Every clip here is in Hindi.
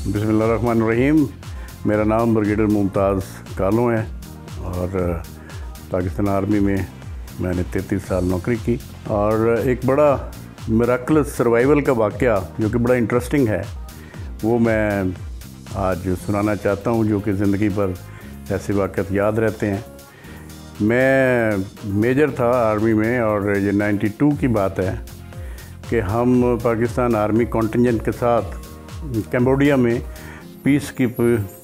बिस्मिल्लाहिर्रहमानिर्रहीम। मेरा नाम ब्रिगेडियर मुमताज़ कालों है और पाकिस्तान आर्मी में मैंने 33 साल नौकरी की। और एक बड़ा मिराकलस सर्वाइवल का वाक़या जो कि बड़ा इंटरेस्टिंग है वो मैं आज सुनाना चाहता हूँ, जो कि ज़िंदगी भर ऐसे वाक़यात याद रहते हैं। मैं मेजर था आर्मी में और ये 92 की बात है कि हम पाकिस्तान आर्मी कॉन्टिजेंट के साथ कैम्बोडिया में पीस की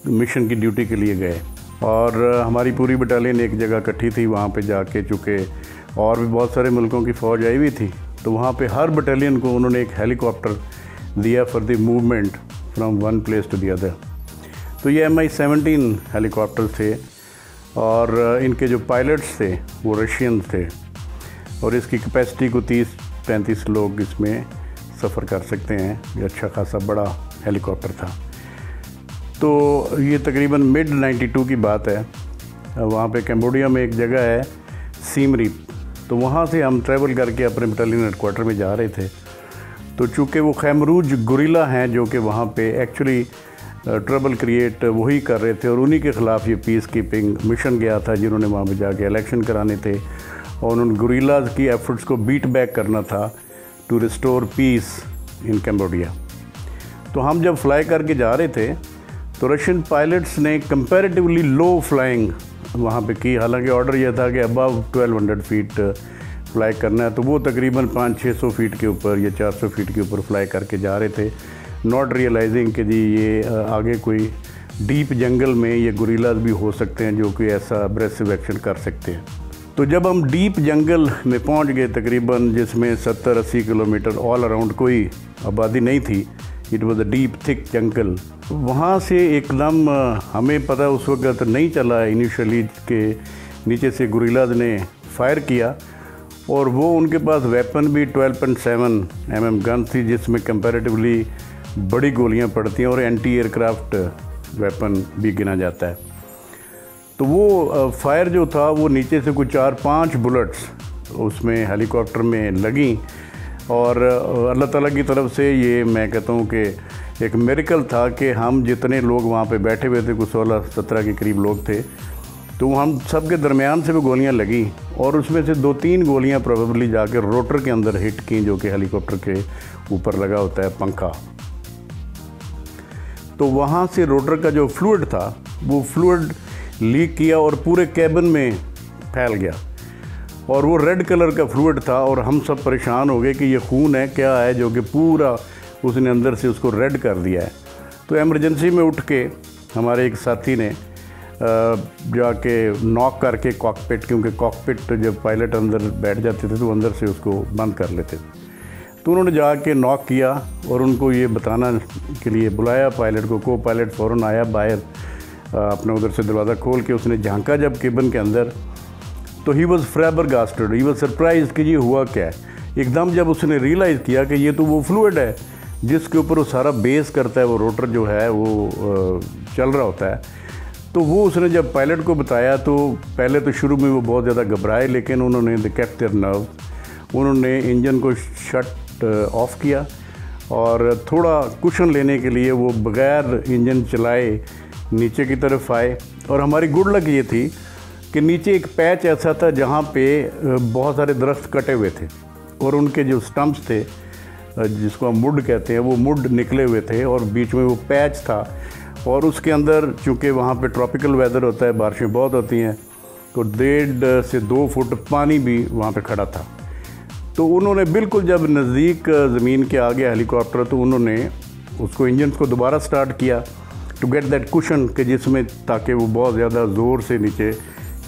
मिशन की ड्यूटी के लिए गए और हमारी पूरी बटालियन एक जगह इकट्ठी थी। वहाँ पे जाके चूँकि और भी बहुत सारे मुल्कों की फ़ौज आई हुई थी, तो वहाँ पे हर बटालियन को उन्होंने एक हेलीकॉप्टर दिया for the movement from one place to the other. तो ये MI-17 हेलीकॉप्टर थे और इनके जो पायलट्स थे वो रशियन थे और इसकी कैपेसिटी को 30-35 लोग इसमें सफ़र कर सकते हैं। ये अच्छा खासा बड़ा हेलीकॉप्टर था। तो ये तकरीबन मिड 92 की बात है। वहाँ पे कैम्बोडिया में एक जगह है सीम रीप, तो वहाँ से हम ट्रैवल करके अपने बटालियन हेडक्वार्टर में जा रहे थे। तो चूँकि वो खैमरूज गुरिल्ला हैं जो कि वहाँ पे एक्चुअली ट्रबल क्रिएट वही कर रहे थे और उन्हीं के ख़िलाफ़ ये पीस कीपिंग मिशन गया था, जिन्होंने वहाँ पे जाके इलेक्शन कराने थे और उन गुरिल्लाज की एफर्ट्स को बीट बैक करना था to restore peace in Cambodia. तो हम जब फ्लाई करके जा रहे थे तो रशियन पायलट्स ने कंपैरेटिवली लो फ्लाइंग वहाँ पे की। हालांकि ऑर्डर यह था कि अबव 1200 फीट फ्लाई करना है, तो वो तकरीबन 500-600 फीट के ऊपर या 400 फीट के ऊपर फ्लाई करके जा रहे थे, नॉट रियलाइजिंग कि जी ये आगे कोई डीप जंगल में ये गुरिल्लाज भी हो सकते हैं जो कि ऐसा अग्रेसिव एक्शन कर सकते हैं। तो जब हम डीप जंगल में पहुंच गए, तकरीबन जिसमें 70-80 किलोमीटर ऑल अराउंड कोई आबादी नहीं थी, it was a deep thick jungle. वहाँ से एकदम हमें पता उस वक्त नहीं चला इनिशियली के नीचे से गुरिल्लाज ने फायर किया और वो उनके पास वेपन भी 12.7 mm गन थी, जिसमें कंपैरेटिवली बड़ी गोलियाँ पड़ती हैं और एंटी एयरक्राफ्ट वेपन भी गिना जाता है। तो वो फायर जो था वो नीचे से कुछ 4-5 बुलेट्स उसमें हेलीकॉप्टर में लगी और अल्लाह ताला की तरफ से ये मैं कहता हूँ कि एक मिरेकल था कि हम जितने लोग वहाँ पे बैठे हुए थे, कुछ 16-17 के करीब लोग थे, तो हम सब के दरमियान से वो गोलियाँ लगी और उसमें से 2-3 गोलियाँ प्रोबेबली जाके रोटर के अंदर हिट की, जो कि हेलीकॉप्टर के ऊपर लगा होता है पंखा। तो वहाँ से रोटर का जो फ्लूइड था वो फ्लूइड लीक किया और पूरे कैबिन में फैल गया और वो रेड कलर का फ्लूइड था और हम सब परेशान हो गए कि ये खून है क्या है, जो कि पूरा उसने अंदर से उसको रेड कर दिया है। तो इमरजेंसी में उठ के हमारे एक साथी ने जाके नॉक करके कॉकपिट, क्योंकि कॉकपिट जब पायलट अंदर बैठ जाते थे तो अंदर से उसको बंद कर लेते, तो उन्होंने जाके नॉक किया और उनको ये बताना के लिए बुलाया पायलट को पायलट फ़ौरन आया बाहर, अपने उधर से दरवाज़ा खोल के उसने झांका जब केबिन के अंदर, तो he was फ्लैबरगास्टेड, he was surprise कि ये हुआ क्या है। एकदम जब उसने रियलाइज़ किया कि ये तो वो फ्लूइड है जिसके ऊपर वो सारा बेस करता है, वो रोटर जो है वो चल रहा होता है। तो वो उसने जब पायलट को बताया तो पहले तो शुरू में वो बहुत ज़्यादा घबराए, लेकिन उन्होंने द केप्ट देयर नर्व, उन्होंने इंजन को शट ऑफ किया और थोड़ा कुशन लेने के लिए वो बग़ैर इंजन चलाए नीचे की तरफ आए। और हमारी गुड लक ये थी कि नीचे एक पैच ऐसा था जहाँ पे बहुत सारे दरख्त कटे हुए थे और उनके जो स्टम्प्स थे, जिसको हम मुड कहते हैं, वो मुड निकले हुए थे और बीच में वो पैच था और उसके अंदर चूँकि वहाँ पे ट्रॉपिकल वेदर होता है, बारिशें बहुत होती हैं, तो 1.5 से 2 फुट पानी भी वहाँ पे खड़ा था। तो उन्होंने बिल्कुल जब नज़दीक ज़मीन के आ गया हेलीकॉप्टर, तो उन्होंने उसको इंजन को दोबारा स्टार्ट किया टू गेट दैट कुशन के जिसमें, ताकि वो बहुत ज़्यादा ज़ोर से नीचे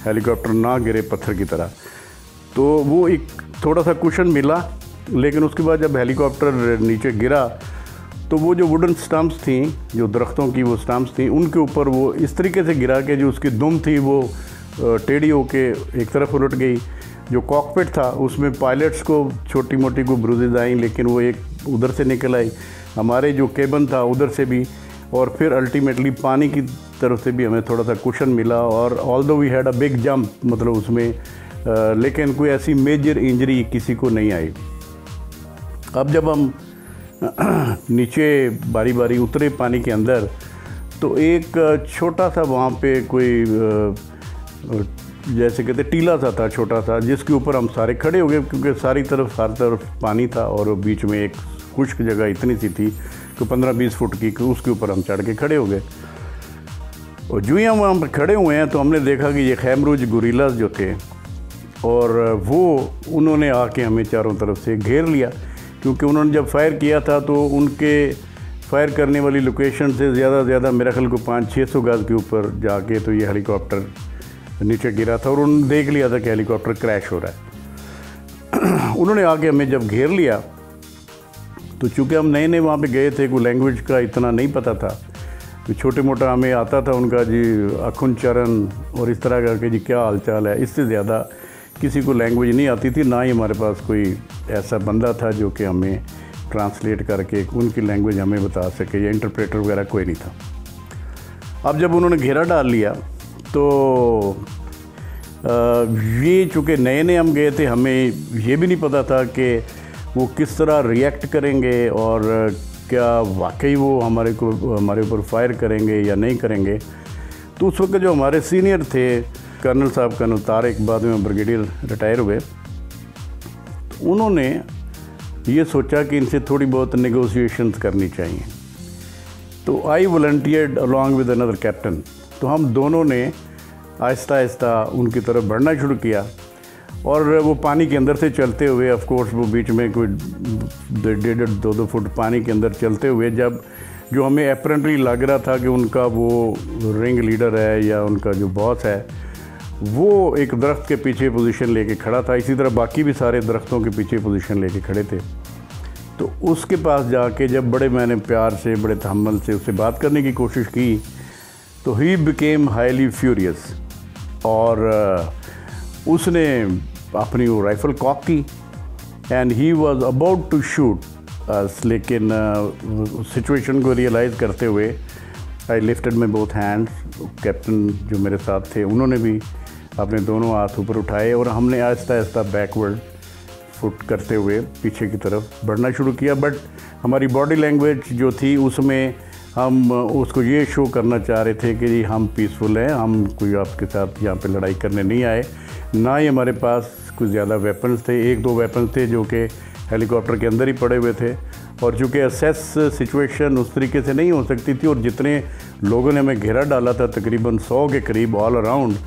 हेलीकॉप्टर ना गिरे पत्थर की तरह। तो वो एक थोड़ा सा कुशन मिला, लेकिन उसके बाद जब हेलीकॉप्टर नीचे गिरा तो वो जो वुडन स्टम्प्स थी, जो दरख्तों की वो स्टम्प्स थी, उनके ऊपर वो इस तरीके से गिरा कि जो उसकी दुम थी वो टेढ़ी होके एक तरफ उलट गई। जो कॉकपिट था उसमें पायलट्स को छोटी मोटी को ब्रूजेज आई, लेकिन वो एक उधर से निकल आई, हमारे जो केबिन था उधर से भी, और फिर अल्टीमेटली पानी की तरफ से भी हमें थोड़ा सा कुशन मिला। और although we had a big jump, मतलब उसमें लेकिन कोई ऐसी मेजर इंजरी किसी को नहीं आई। अब जब हम नीचे बारी बारी उतरे पानी के अंदर, तो एक छोटा सा वहाँ पे कोई जैसे कहते टीला सा था छोटा सा, जिसके ऊपर हम सारे खड़े हो गए, क्योंकि सारी तरफ हर तरफ पानी था और बीच में एक खुश्क जगह इतनी सी थी तो 15-20 फुट की, उसके ऊपर हम चढ़ के खड़े हो गए। और जो ही हम वहाँ पर खड़े हुए हैं तो हमने देखा कि ये खैमरूज गोरिल्लाज जो थे, और वो उन्होंने आके हमें चारों तरफ से घेर लिया, क्योंकि उन्होंने जब फायर किया था तो उनके फायर करने वाली लोकेशन से ज़्यादा मेरा ख्याल को 500-600 गज के ऊपर जाके तो ये हेलीकॉप्टर नीचे गिरा था, और उन्होंने देख लिया था कि हेलीकॉप्टर क्रैश हो रहा है। उन्होंने आके हमें जब घेर लिया तो चूँकि हम नए वहाँ पे गए थे, कोई लैंग्वेज का इतना नहीं पता था, तो छोटे मोटा हमें आता था उनका जी अखुन चरण और इस तरह का कि जी क्या हालचाल है, इससे ज़्यादा किसी को लैंग्वेज नहीं आती थी, ना ही हमारे पास कोई ऐसा बंदा था जो कि हमें ट्रांसलेट करके उनकी लैंग्वेज हमें बता सके, या इंटरप्रेटर वगैरह कोई नहीं था। अब जब उन्होंने घेरा डाल लिया तो ये चूँकि नए हम गए थे, हमें ये भी नहीं पता था कि वो किस तरह रिएक्ट करेंगे और क्या वाकई वो हमारे ऊपर फायर करेंगे या नहीं करेंगे। तो उस वक्त जो हमारे सीनियर थे कर्नल साहब, कर्नल तारिक, बाद में ब्रिगेडियर रिटायर हुए, तो उन्होंने ये सोचा कि इनसे थोड़ी बहुत नेगोशिएशंस करनी चाहिए। तो I volunteered along with another captain. तो हम दोनों ने आहिस्ता आहिस्ता उनकी तरफ बढ़ना शुरू किया, और वो पानी के अंदर से चलते हुए, ऑफ कोर्स वो बीच में कोई 1.5-2 फुट पानी के अंदर चलते हुए, जब जो हमें अपेरेंटली लग रहा था कि उनका वो रिंग लीडर है या उनका जो बॉस है वो एक दरख्त के पीछे पोजीशन लेके खड़ा था, इसी तरह बाकी भी सारे दरख्तों के पीछे पोजीशन लेके खड़े थे। तो उसके पास जाके जब बड़े मैंने प्यार से, बड़े तहम्मुल से उससे बात करने की कोशिश की, तो ही बिकेम हाईली फ्यूरियस, और उसने अपनी वो राइफ़ल कॉक की and he was about to shoot us, लेकिन सिचुएशन को रियलाइज़ करते हुए I lifted my both hands. Captain जो मेरे साथ थे उन्होंने भी अपने दोनों हाथ ऊपर उठाए, और हमने आहिस्ता आहिस्ता बैकवर्ड फुट करते हुए पीछे की तरफ बढ़ना शुरू किया। बट हमारी बॉडी लैंग्वेज जो थी उसमें हम उसको ये शो करना चाह रहे थे कि जी हम पीसफुल हैं, हम कोई आपके साथ यहाँ पे लड़ाई करने नहीं आए, ना ही हमारे पास कुछ ज़्यादा वेपन्स थे। 1-2 वेपन्स थे जो कि हेलीकॉप्टर के अंदर ही पड़े हुए थे, और चूँकि असेस सिचुएशन उस तरीके से नहीं हो सकती थी, और जितने लोगों ने हमें घेरा डाला था तकरीबन 100 के करीब ऑल अराउंड,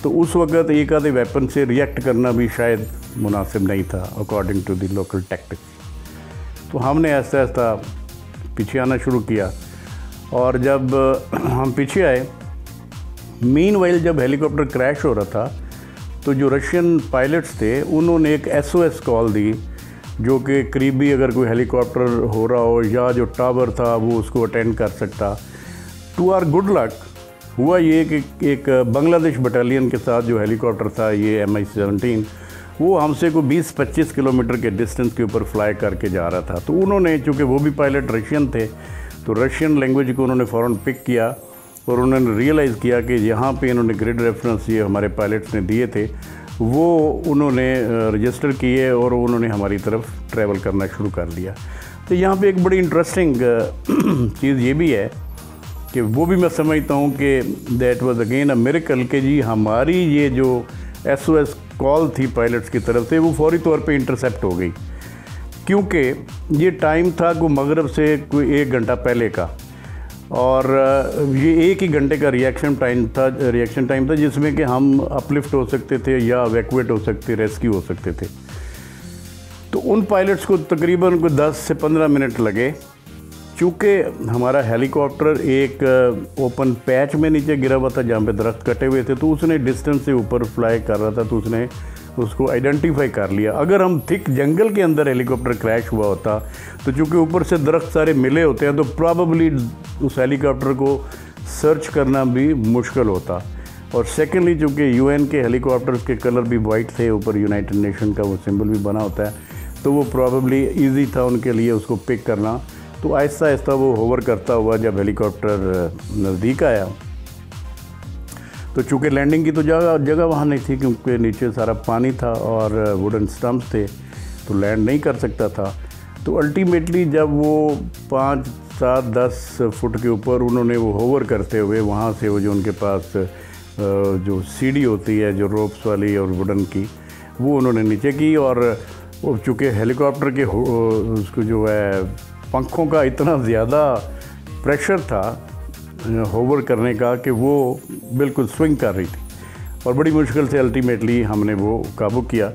तो उस वक्त एक आधे वेपन से रिएक्ट करना भी शायद मुनासिब नहीं था according to the local tactics. तो हमने आहिस्ता आहिस्ता पीछे आना शुरू किया, और जब हम पीछे आए, मीनवाइल जब हेलीकॉप्टर क्रैश हो रहा था तो जो रशियन पायलट्स थे उन्होंने एक SOS कॉल दी, जो कि करीबी अगर कोई हेलीकॉप्टर हो रहा हो या जो टावर था वो उसको अटेंड कर सकता। टू आवर गुड लक हुआ ये कि एक बांग्लादेश बटालियन के साथ जो हेलीकॉप्टर था ये MI-17, वो हमसे को 20-25 किलोमीटर के डिस्टेंस के ऊपर फ्लाई करके जा रहा था। तो उन्होंने, चूँकि वो भी पायलट रशियन थे, तो रशियन लैंग्वेज को उन्होंने फ़ौरन पिक किया, और उन्होंने रियलाइज़ किया कि यहाँ पे इन्होंने ग्रिड रेफरेंस ये हमारे पायलट्स ने दिए थे वो उन्होंने रजिस्टर किए, और उन्होंने हमारी तरफ ट्रैवल करना शुरू कर दिया। तो यहाँ पे एक बड़ी इंटरेस्टिंग चीज़ ये भी है कि वो भी मैं समझता हूँ कि that was again a miracle कि जी हमारी ये जो SOS कॉल थी पायलट्स की तरफ से वो फौरी तौर पे इंटरसेप्ट हो गई, क्योंकि ये टाइम था को मगरब से कोई 1 घंटा पहले का, और ये 1 ही घंटे का रिएक्शन टाइम था जिसमें कि हम अपलिफ्ट हो सकते थे या इवैक्यूएट हो सकते, रेस्क्यू हो सकते थे। तो उन पायलट्स को तकरीबन 10 से 15 मिनट लगे, चूँकि हमारा हेलीकॉप्टर एक ओपन पैच में नीचे गिरा हुआ था जहाँ पे दरख्त कटे हुए थे, तो उसने डिस्टेंस से ऊपर फ्लाई कर रहा था, तो उसने उसको आइडेंटिफाई कर लिया। अगर हम थिक जंगल के अंदर हेलीकॉप्टर क्रैश हुआ होता तो चूँकि ऊपर से दरख्त सारे मिले होते हैं, तो प्रॉबेबली उस हेलीकॉप्टर को सर्च करना भी मुश्किल होता। और सेकेंडली चूँकि UN के हेलीकॉप्टर्स के कलर भी वाइट थे, ऊपर यूनाइटेड नेशन का वो सिंबल भी बना होता है, तो वो प्रॉबेबली ईजी था उनके लिए उसको पिक करना। तो आहिस्ता आहिस्ता वो होवर करता हुआ जब हेलीकॉप्टर नज़दीक आया, तो चूँकि लैंडिंग की तो जगह वहाँ नहीं थी, क्योंकि नीचे सारा पानी था और वुडन स्टम्प्स थे, तो लैंड नहीं कर सकता था। तो अल्टीमेटली जब वो 5, 7, 10 फुट के ऊपर उन्होंने वो होवर करते हुए वहाँ से वो जो उनके पास जो सीढ़ी होती है जो रोप्स वाली और वुडन की, वो उन्होंने नीचे की। और चूँकि हेलीकॉप्टर के उसको जो है पंखों का इतना ज़्यादा प्रेशर था होवर करने का कि वो बिल्कुल स्विंग कर रही थी और बड़ी मुश्किल से अल्टीमेटली हमने वो काबू किया।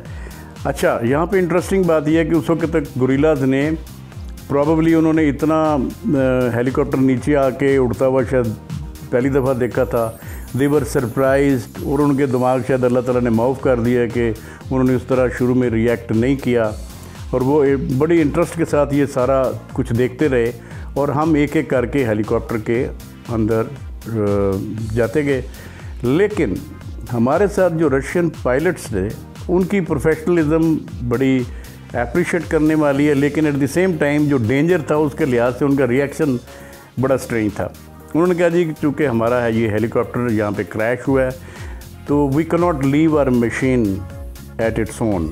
अच्छा, यहाँ पे इंटरेस्टिंग बात यह है कि उस वक्त तक गोरिल्लाज ने प्रॉबली उन्होंने इतना हेलीकॉप्टर नीचे आके उड़ता हुआ शायद पहली दफ़ा देखा था। दे वर सरप्राइज्ड और उनके दिमाग शायद अल्लाह ताला ने माफ़ कर दिया कि उन्होंने उस तरह शुरू में रिएक्ट नहीं किया और वो बड़ी इंटरेस्ट के साथ ये सारा कुछ देखते रहे और हम एक एक करके हेलीकॉप्टर के अंदर जाते गए। लेकिन हमारे साथ जो रशियन पायलट्स थे उनकी प्रोफेशनलिज्म बड़ी अप्रिशिएट करने वाली है, लेकिन एट द सेम टाइम जो डेंजर था उसके लिहाज से उनका रिएक्शन बड़ा स्ट्रेंज था। उन्होंने कहा जी चूँकि हमारा है ये हेलीकॉप्टर यहाँ पे क्रैश हुआ है तो we can not leave our machine at its own,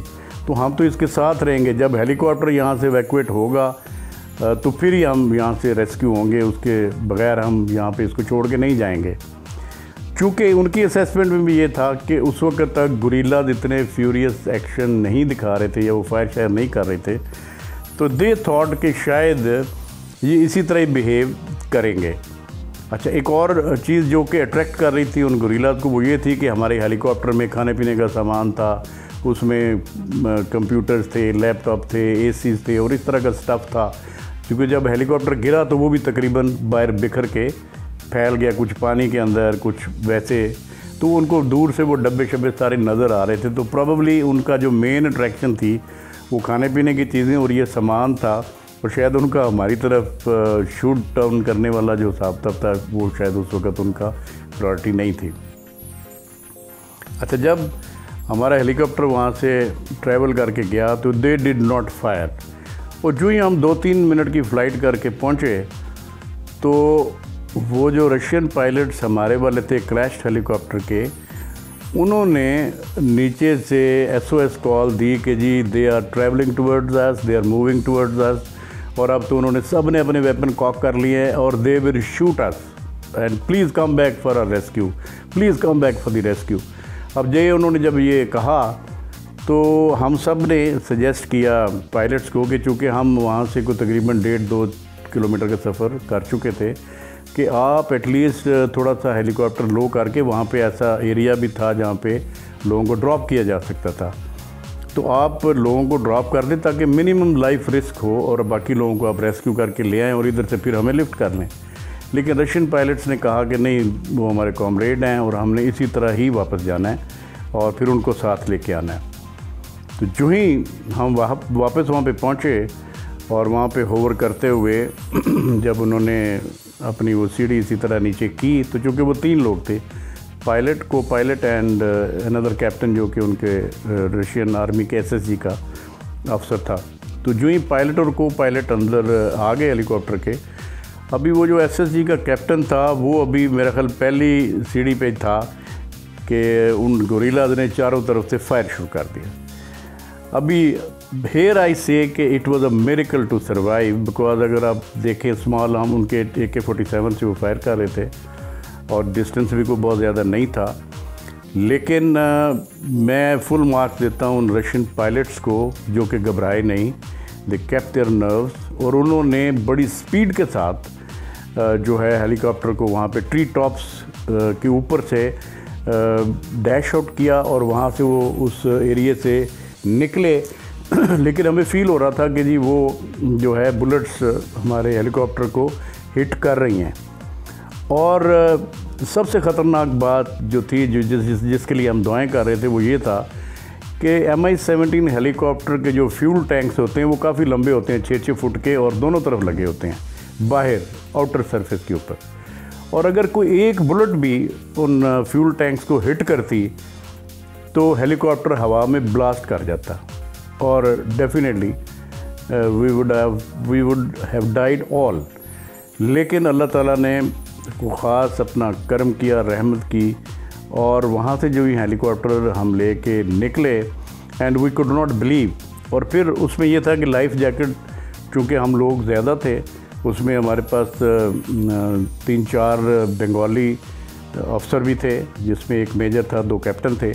तो हम तो इसके साथ रहेंगे। जब हेलीकॉप्टर यहाँ से इवैक्यूएट होगा तो फिर ही हम यहाँ से रेस्क्यू होंगे, उसके बगैर हम यहाँ पे इसको छोड़ के नहीं जाएंगे। चूँकि उनकी असेसमेंट में भी ये था कि उस वक्त तक गोरिल्लाज इतने फ्यूरियस एक्शन नहीं दिखा रहे थे या वो फायर शायर नहीं कर रहे थे, तो दे थॉट कि शायद ये इसी तरह ही बिहेव करेंगे। अच्छा, एक और चीज़ जो कि अट्रैक्ट कर रही थी उन गोरिल्लाज को वो ये थी कि हमारे हेलीकॉप्टर में खाने पीने का सामान था, उसमें कंप्यूटर्स थे, लैपटॉप थे, एसीज़ थे और इस तरह का स्टफ़ था। क्योंकि जब हेलीकॉप्टर गिरा तो वो भी तकरीबन बाहर बिखर के फैल गया, कुछ पानी के अंदर, कुछ वैसे, तो उनको दूर से वो डब्बे शब्बे सारे नज़र आ रहे थे। तो प्रॉबली उनका जो मेन अट्रैक्शन थी वो खाने पीने की चीज़ें और ये सामान था और शायद उनका हमारी तरफ शूट डाउन करने वाला जो हिसाब था वो शायद उस वक्त उनका प्रायोरिटी नहीं थी। अच्छा, जब हमारा हेलीकॉप्टर वहाँ से ट्रैवल करके गया तो दे डिड नॉट फायर, और जो ही हम 2-3 मिनट की फ़्लाइट करके पहुँचे तो वो जो रशियन पायलट्स हमारे वाले थे क्रैश्ड हेलीकॉप्टर के, उन्होंने नीचे से SOS कॉल दी कि जी they are travelling towards us, they are moving towards us, और अब तो उन्होंने सब ने अपने वेपन कॉक कर लिए हैं और they will shoot us and please come back for our rescue, please come back for the rescue. अब ये उन्होंने जब ये कहा तो हम सब ने सजेस्ट किया पायलट्स को कि चूँकि हम वहाँ से कोई तकरीबन 1.5-2 किलोमीटर का सफ़र कर चुके थे कि आप एटलीस्ट थोड़ा सा हेलीकॉप्टर लो करके, वहाँ पे ऐसा एरिया भी था जहाँ पे लोगों को ड्रॉप किया जा सकता था, तो आप लोगों को ड्रॉप कर दें ताकि मिनिमम लाइफ रिस्क हो और बाकी लोगों को आप रेस्क्यू करके ले आएँ और इधर से फिर हमें लिफ्ट कर लें। लेकिन रशियन पायलट्स ने कहा कि नहीं, वो हमारे कॉमरेड हैं और हमने इसी तरह ही वापस जाना है और फिर उनको साथ लेके आना है। तो जो ही हम वापस वहाँ पे पहुँचे और वहाँ पे होवर करते हुए जब उन्होंने अपनी वो सीढ़ी इसी तरह नीचे की, तो चूँकि वो 3 लोग थे, पायलट, को पायलट एंड अनदर कैप्टन जो कि उनके रशियन आर्मी के SSG का अफसर था, तो जो ही पायलट और को पायलट अंदर आ गए हेलीकॉप्टर के, अभी वो जो SSG का कैप्टन था वो अभी मेरा ख्याल पहली सीढ़ी पे था कि उन गोरिल्लाज ने चारों तरफ से फायर शुरू कर दिया। अभी हेयर आई से कि it was a miracle to survive, because अगर आप देखें स्मॉल, हम उनके AK-47 से वो फायर कर रहे थे और डिस्टेंस भी कोई बहुत ज़्यादा नहीं था, लेकिन मैं फुल मार्क्स देता हूँ उन रशियन पायलट्स को जो कि घबराए नहीं, दे केप्ट देयर नर्व्स, और उन्होंने बड़ी स्पीड के साथ जो है हेलीकॉप्टर को वहाँ पे ट्री टॉप्स के ऊपर से डैश आउट किया और वहाँ से वो उस एरिया से निकले। लेकिन हमें फ़ील हो रहा था कि जी वो जो है बुलेट्स हमारे हेलीकॉप्टर को हिट कर रही हैं। और सबसे ख़तरनाक बात जो थी, जिसके लिए हम दुआएं कर रहे थे, वो ये था कि MI-17 हेलीकॉप्टर के जो फ्यूल टैंक्स होते हैं वो काफ़ी लंबे होते हैं, 6-6 फुट के, और दोनों तरफ लगे होते हैं बाहर आउटर सरफेस के ऊपर, और अगर कोई एक बुलेट भी उन फ्यूल टैंक्स को हिट करती तो हेलीकॉप्टर हवा में ब्लास्ट कर जाता और definitely we would have died all. लेकिन अल्लाह ताला ने को ख़ास अपना कर्म किया, रहमत की, और वहाँ से जो ही हेलीकॉप्टर हम लेके निकले and we could not believe. और फिर उसमें यह था कि लाइफ जैकेट चूँकि हम लोग ज़्यादा थे, उसमें हमारे पास 3-4 बंगाली अफसर भी थे, जिसमें एक मेजर था, 2 कैप्टन थे।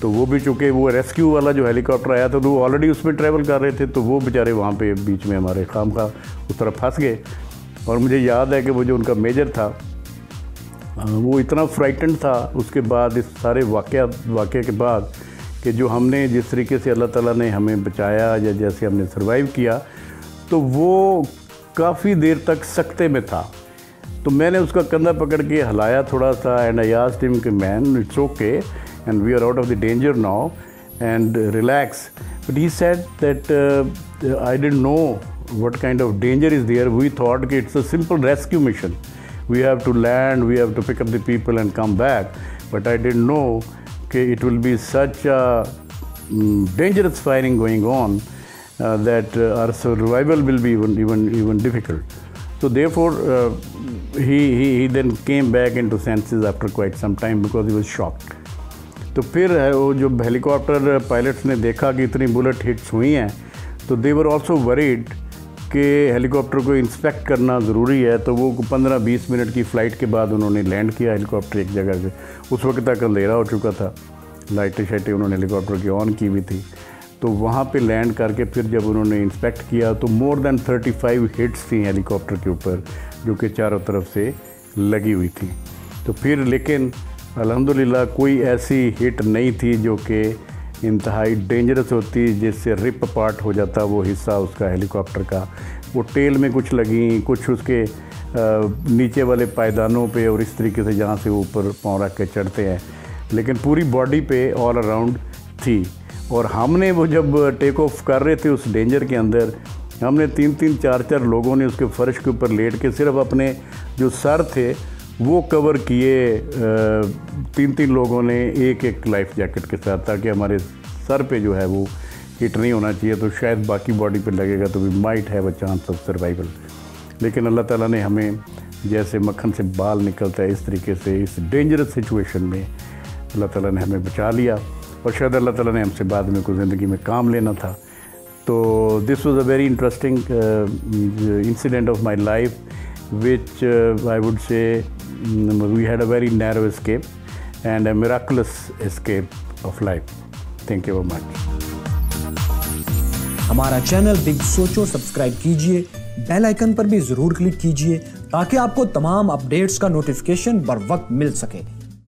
तो वो भी चूँकि वो रेस्क्यू वाला जो हेलीकॉप्टर आया था तो वो ऑलरेडी उसमें ट्रैवल कर रहे थे, तो वो बेचारे वहाँ पे बीच में हमारे खामखा उस तरफ फंस गए। और मुझे याद है कि वो जो उनका मेजर था वो इतना फ्राइटेंड था उसके बाद, इस सारे वाक़े के बाद, कि जो हमने जिस तरीके से अल्लाह ताला ने हमें बचाया या जैसे हमने सर्वाइव किया, तो वो काफ़ी देर तक सकते में था। तो मैंने उसका कंधा पकड़ के हिलाया थोड़ा सा, एंड आई आस्क्ड हिम कि man it's okay and we are out of the danger now and relax. But he said that I didn't know what kind of danger is there. We thought that it's a simple rescue mission. We have to land, we have to pick up the people and come back. But I didn't know that it will be such a dangerous firing going on that our survival will be even difficult. So therefore he then came back into senses after quite some time because he was shocked. तो फिर वो जो हेलीकॉप्टर पायलट्स ने देखा कि इतनी बुलेट हिट्स हुई हैं, तो दे वर ऑल्सो वरीड कि हेलीकॉप्टर को इंस्पेक्ट करना ज़रूरी है। तो वो 15-20 मिनट की फ़्लाइट के बाद उन्होंने लैंड किया हेलीकॉप्टर एक जगह से। उस वक्त तक अंधेरा हो चुका था, लाइटें शाइटें उन्होंने हेलीकॉप्टर की ऑन की हुई थी। तो वहाँ पे लैंड करके फिर जब उन्होंने इंस्पेक्ट किया तो मोर देन 35 हिट्स थी हेलीकॉप्टर के ऊपर, जो कि चारों तरफ से लगी हुई थी। तो फिर लेकिन अल्हम्दुलिल्लाह कोई ऐसी हिट नहीं थी जो कि इंतहाई डेंजरस होती, जिससे रिप अपार्ट हो जाता वो हिस्सा उसका हेलीकॉप्टर का। वो टेल में कुछ लगी, कुछ उसके नीचे वाले पायदानों पे, और इस तरीके से जहाँ से ऊपर पाँव रख के चढ़ते हैं, लेकिन पूरी बॉडी पे ऑल अराउंड थी। और हमने वो जब टेक ऑफ कर रहे थे उस डेंजर के अंदर, हमने 3-3, 4-4 लोगों ने उसके फर्श के ऊपर लेट के सिर्फ अपने जो सर थे वो कवर किए, 3-3 लोगों ने एक लाइफ जैकेट के साथ, ताकि हमारे सर पे जो है वो हिट नहीं होना चाहिए, तो शायद बाकी बॉडी पे लगेगा तो we might have a chance of survival. लेकिन अल्लाह ताला ने हमें जैसे मक्खन से बाल निकलता है, इस तरीके से इस डेंजरस सिचुएशन में अल्लाह ताला ने हमें बचा लिया। और शायद अल्लाह ताला ने हमसे बाद में कोई ज़िंदगी में काम लेना था। तो this was a very interesting incident of my life, which I would say we had a very narrow escape and a miraculous escape of life. Thank you very much. हमारा चैनल बिग सोचो सब्सक्राइब कीजिए, बेल आइकन पर भी जरूर क्लिक कीजिए ताकि आपको तमाम अपडेट्स का नोटिफिकेशन बर वक्त मिल सके।